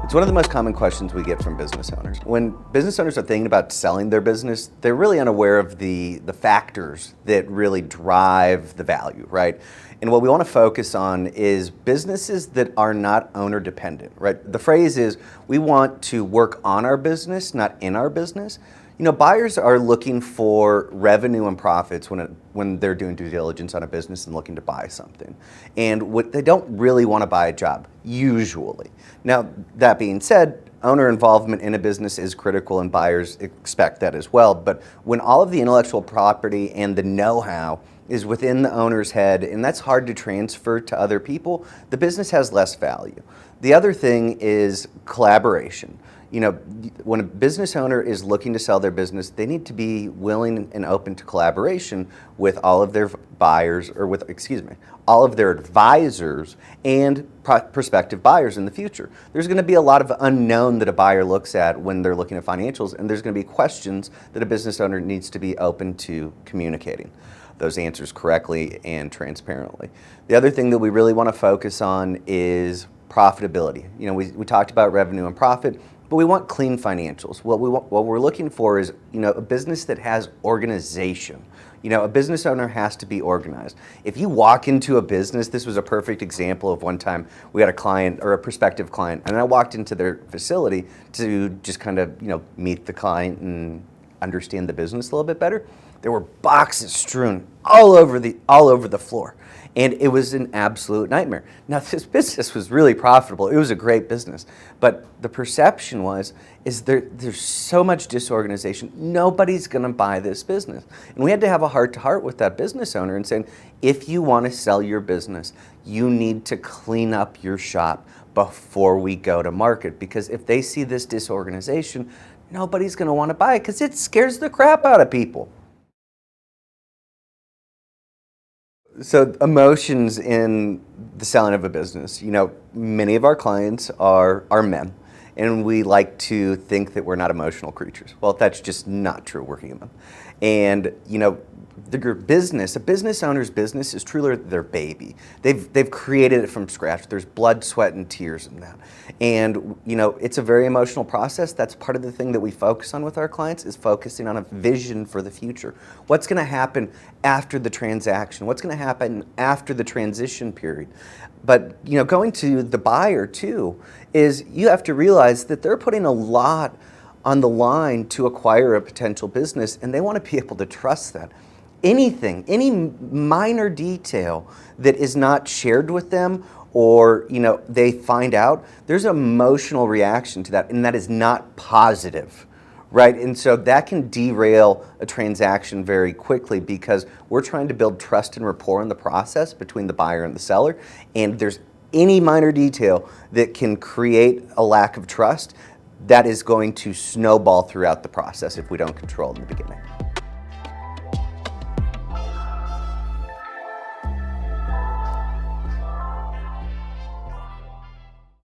It's one of the most common questions we get from business owners. When business owners are thinking about selling their business, they're really unaware of the factors that really drive the value, right? And what we want to focus on is businesses that are not owner dependent, right? The phrase is, we want to work on our business, not in our business. You know, buyers are looking for revenue and profits when they're doing due diligence on a business and looking to buy something. And they don't really want to buy a job, usually. Now, that being said, owner involvement in a business is critical and buyers expect that as well. But when all of the intellectual property and the know-how is within the owner's head, and that's hard to transfer to other people, the business has less value. The other thing is collaboration. You know, when a business owner is looking to sell their business, they need to be willing and open to collaboration with all of their buyers, or all of their advisors and prospective buyers in the future. There's going to be a lot of unknown that a buyer looks at when they're looking at financials, and there's going to be questions that a business owner needs to be open to communicating those answers correctly and transparently. The other thing that we really want to focus on is profitability. You know, we talked about revenue and profit, but we want clean financials. What we're looking for is, you know, a business that has organization. You know, a business owner has to be organized. If you walk into a business, this was a perfect example of one time we had a client, or a prospective client, and I walked into their facility to just kind of, you know, meet the client and understand the business a little bit better. There were boxes strewn all over the floor. And it was an absolute nightmare. Now, this business was really profitable. It was a great business. But the perception is there's so much disorganization. Nobody's going to buy this business. And we had to have a heart-to-heart with that business owner and saying, if you want to sell your business, you need to clean up your shop before we go to market. Because if they see this disorganization, nobody's going to want to buy it because it scares the crap out of people. So emotions in the selling of a business. You know, many of our clients are men, and we like to think that we're not emotional creatures. Well, that's just not true. We're human. And, you know, a business owner's business is truly their baby. They've created it from scratch. There's blood, sweat, and tears in that. And, you know, it's a very emotional process. That's part of the thing that we focus on with our clients, is focusing on a vision for the future. What's going to happen after the transaction? What's going to happen after the transition period? But, you know, going to the buyer too, is you have to realize that they're putting a lot on the line to acquire a potential business, and they want to be able to trust that. Anything, any minor detail that is not shared with them, or, you know, they find out, there's an emotional reaction to that, and that is not positive, right? And so that can derail a transaction very quickly, because we're trying to build trust and rapport in the process between the buyer and the seller, and there's any minor detail that can create a lack of trust that is going to snowball throughout the process if we don't control it in the beginning.